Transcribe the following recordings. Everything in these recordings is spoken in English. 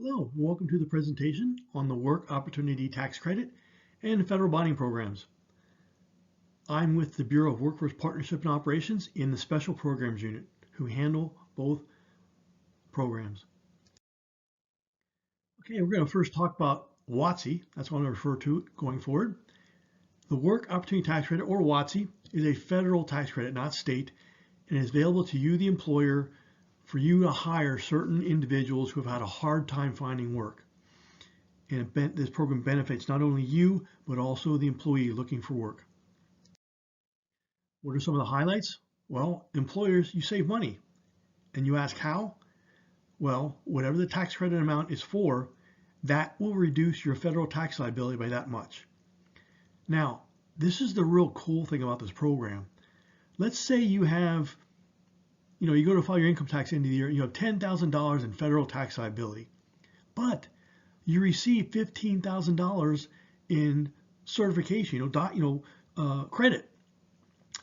Hello, welcome to the presentation on the Work Opportunity Tax Credit and federal bonding programs. I'm with the Bureau of Workforce Partnership and Operations in the Special Programs Unit, who handle both programs. Okay, we're going to first talk about WOTC. That's what I'm going to refer to going forward. The Work Opportunity Tax Credit, or WOTC, is a federal tax credit, not state, and is available to you, the employer, for you to hire certain individuals who have had a hard time finding work. And this program benefits not only you, but also the employee looking for work. What are some of the highlights? Well, employers, you save money. And you ask how? Well, whatever the tax credit amount is for, that will reduce your federal tax liability by that much. Now, this is the real cool thing about this program. Let's say you have, you go to file your income tax end of the year, you have $10,000 in federal tax liability, but you receive $15,000 in certification, credit.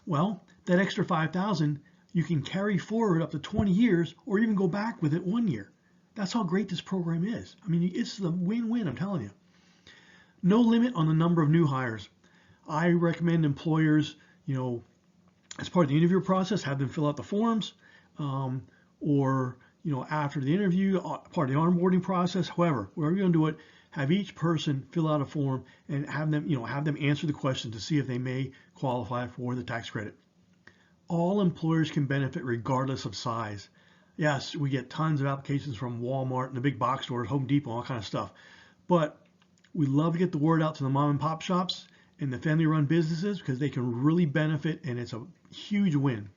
Well, that extra $5,000 you can carry forward up to 20 years or even go back with it 1 year. That's how great this program is. I mean, it's the win-win, I'm telling you. No limit on the number of new hires. I recommend employers, as part of the interview process, have them fill out the forms, or after the interview, part of the onboarding process. However, wherever you're going to do it, have each person fill out a form and have them answer the question to see if they may qualify for the tax credit. All employers can benefit regardless of size. Yes, we get tons of applications from Walmart and the big box stores, Home Depot, all kind of stuff. But we love to get the word out to the mom and pop shops and the family-run businesses because they can really benefit, and it's a huge win.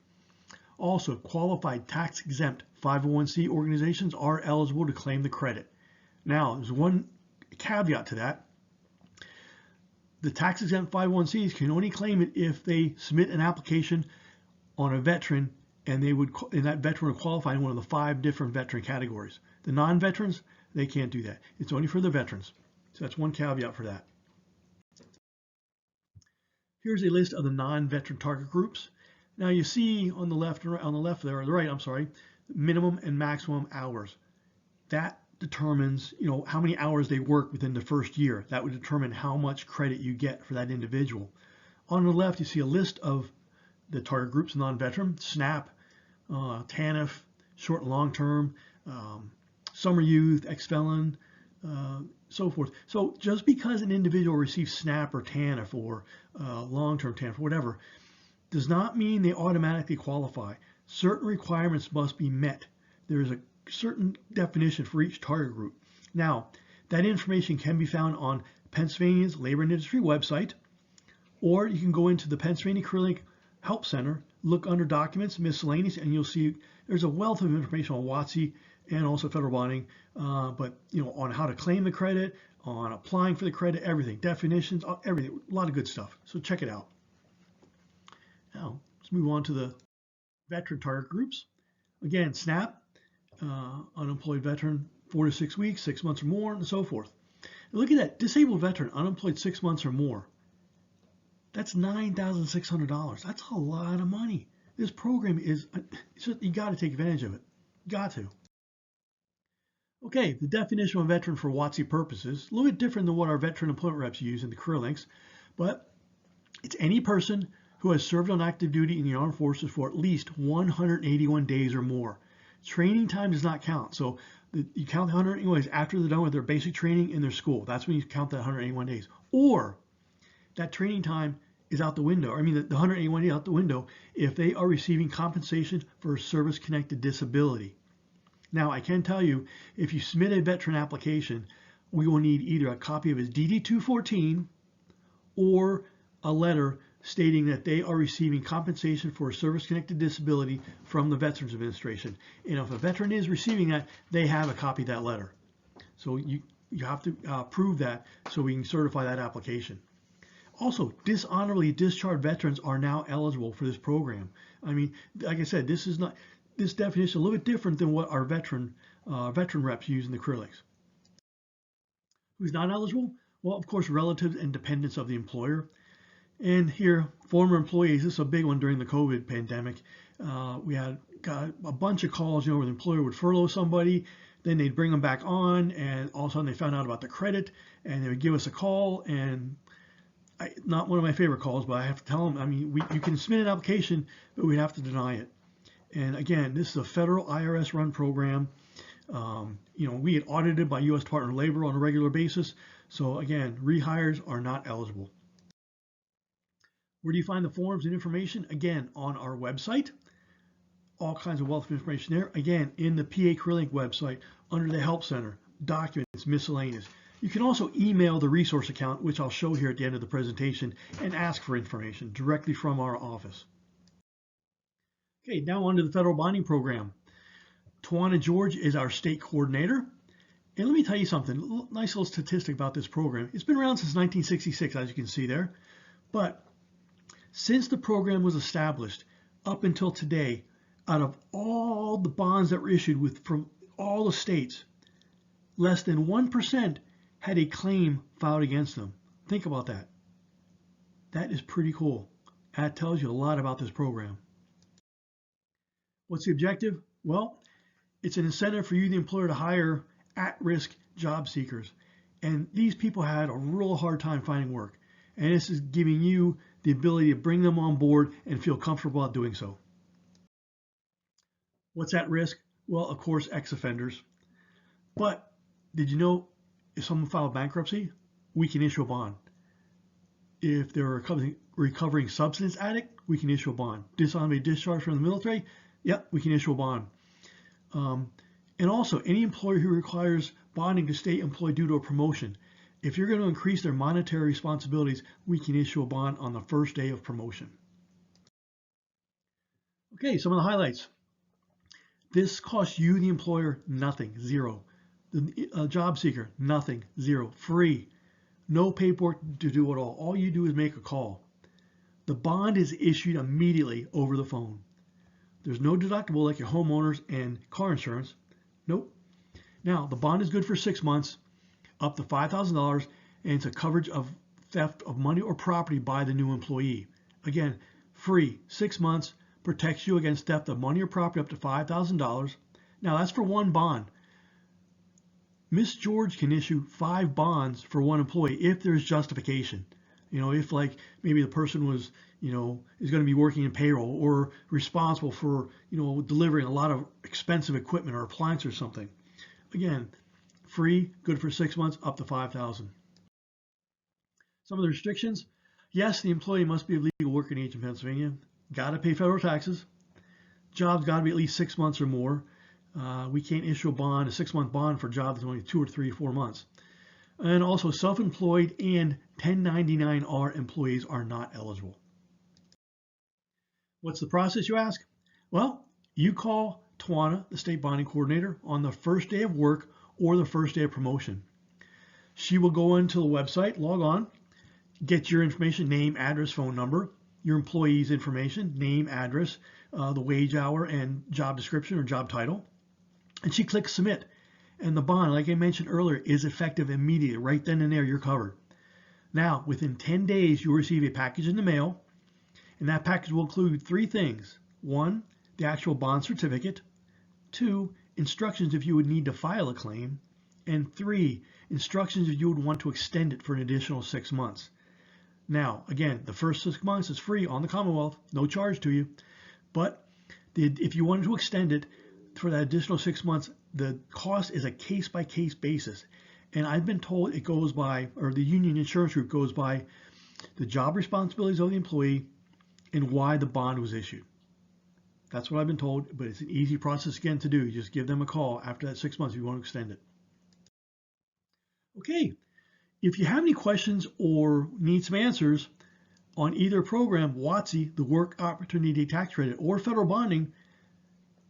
Also, qualified tax-exempt 501c organizations are eligible to claim the credit. Now, there's one caveat to that. The tax-exempt 501cs can only claim it if they submit an application on a veteran, and that veteran would qualify in one of the 5 different veteran categories. The non-veterans, they can't do that. It's only for the veterans. So that's one caveat for that. Here's a list of the non-veteran target groups. Now you see on the left there, or the right, I'm sorry, minimum and maximum hours. That determines, how many hours they work within the first year. That would determine how much credit you get for that individual. On the left, you see a list of the target groups, non-veteran, SNAP, TANF, short and long-term, summer youth, ex-felon, so forth. So just because an individual receives SNAP or TANF or long-term TANF, whatever, does not mean they automatically qualify. Certain requirements must be met. There is a certain definition for each target group. Now, that information can be found on Pennsylvania's Labor and Industry website, or you can go into the Pennsylvania Career Link Help Center, look under Documents, Miscellaneous, and you'll see there's a wealth of information on WOTC and also federal bonding, but on how to claim the credit, on applying for the credit, everything, definitions, everything, a lot of good stuff. So check it out. Now, let's move on to the veteran target groups. Again, SNAP, unemployed veteran, 4 to 6 weeks, 6 months or more, and so forth. And look at that, disabled veteran, unemployed 6 months or more. That's $9,600. That's a lot of money. This program is, you got to take advantage of it. Got to. Okay, the definition of a veteran for WOTC purposes, a little bit different than what our veteran employment reps use in the career links, but it's any person who has served on active duty in the armed forces for at least 181 days or more. Training time does not count. So you count the 181 days after they're done with their basic training in their school. That's when you count that 181 days. Or that training time is out the window. I mean, the 181 days out the window if they are receiving compensation for a service-connected disability. Now, I can tell you, if you submit a veteran application, we will need either a copy of his DD-214 or a letter stating that they are receiving compensation for a service-connected disability from the Veterans Administration. And if a veteran is receiving that, they have a copy of that letter. So you have to prove that so we can certify that application. Also, dishonorably discharged veterans are now eligible for this program. I mean, like I said, this definition is a little bit different than what our veteran reps use in the career links. Who's not eligible? Well, of course, relatives and dependents of the employer. And here, former employees, this is a big one during the COVID pandemic. We got a bunch of calls, where the employer would furlough somebody, then they'd bring them back on, and all of a sudden they found out about the credit, and they would give us a call, and not one of my favorite calls, but I have to tell them, I mean, you can submit an application, but we'd have to deny it. And again, this is a federal IRS run program. We get audited by U.S. Department of Labor on a regular basis. So again, rehires are not eligible. Where do you find the forms and information? Again, on our website. All kinds of wealth of information there. Again, in the PA CareerLink website, under the Help Center, documents, miscellaneous. You can also email the resource account, which I'll show here at the end of the presentation, and ask for information directly from our office. Okay, now on to the federal bonding program. Tawana George is our state coordinator. And let me tell you something, nice little statistic about this program. It's been around since 1966, as you can see there. But since the program was established up until today, out of all the bonds that were issued from all the states, less than 1% had a claim filed against them. Think about that. That is pretty cool. That tells you a lot about this program. What's the objective? Well, it's an incentive for you, the employer, to hire at-risk job seekers. And these people had a real hard time finding work. And this is giving you the ability to bring them on board and feel comfortable at doing so. What's at risk? Well, of course, ex-offenders. But did you know if someone filed bankruptcy, we can issue a bond. If they're a recovering substance addict, we can issue a bond. Dishonorably discharged from the military, yep, we can issue a bond. And also, any employer who requires bonding to stay employed due to a promotion, if you're going to increase their monetary responsibilities, we can issue a bond on the first day of promotion. Okay, some of the highlights. This costs you, the employer, nothing, zero. The job seeker, nothing, zero, free. No paperwork to do at all. All you do is make a call. The bond is issued immediately over the phone. There's no deductible like your homeowners and car insurance. Nope. Now, the bond is good for 6 months, up to $5,000, and it's a coverage of theft of money or property by the new employee. Again, free, 6 months, protects you against theft of money or property up to $5,000. Now, that's for one bond. Miss George can issue 5 bonds for one employee if there's justification. If like maybe the person was, is going to be working in payroll or responsible for, delivering a lot of expensive equipment or appliance or something. Again, free, good for 6 months, up to $5,000. Some of the restrictions. Yes, the employee must be of legal working age in Pennsylvania. Got to pay federal taxes. Job's got to be at least 6 months or more. We can't issue a 6-month bond for a job that's only 2 or 3 or 4 months. And also self-employed and 1099-R employees are not eligible. What's the process, you ask? Well, you call Tawana, the state bonding coordinator, on the first day of work or the first day of promotion. She will go into the website, log on, get your information, name, address, phone number, your employee's information, name, address, the wage hour, and job description or job title. And she clicks submit. And the bond, like I mentioned earlier, is effective immediately. Right then and there, you're covered. Now, within 10 days, you'll receive a package in the mail. And that package will include 3 things. 1, the actual bond certificate. 2, instructions if you would need to file a claim. And 3, instructions if you would want to extend it for an additional 6 months. Now, again, the first 6 months is free on the Commonwealth, no charge to you. But if you wanted to extend it for that additional 6 months, the cost is a case-by-case basis. And I've been told it goes by, or the union insurance group goes by, the job responsibilities of the employee and why the bond was issued. That's what I've been told, but it's an easy process again to do. You just give them a call after that 6 months if you want to extend it. Okay, if you have any questions or need some answers on either program, WOTC, the Work Opportunity Tax Credit, or federal bonding,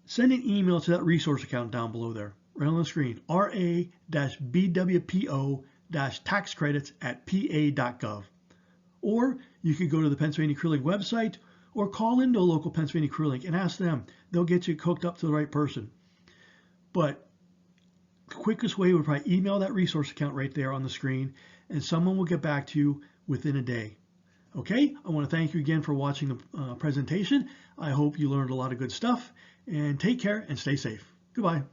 send an email to that resource account down below there, right on the screen, ra-bwpo-taxcredits@pa.gov. Or you could go to the Pennsylvania CareerLink website or call into a local Pennsylvania CareerLink and ask them. They'll get you hooked up to the right person. But the quickest way would probably email that resource account right there on the screen, and someone will get back to you within a day. Okay, I want to thank you again for watching the presentation. I hope you learned a lot of good stuff, and take care and stay safe. Goodbye.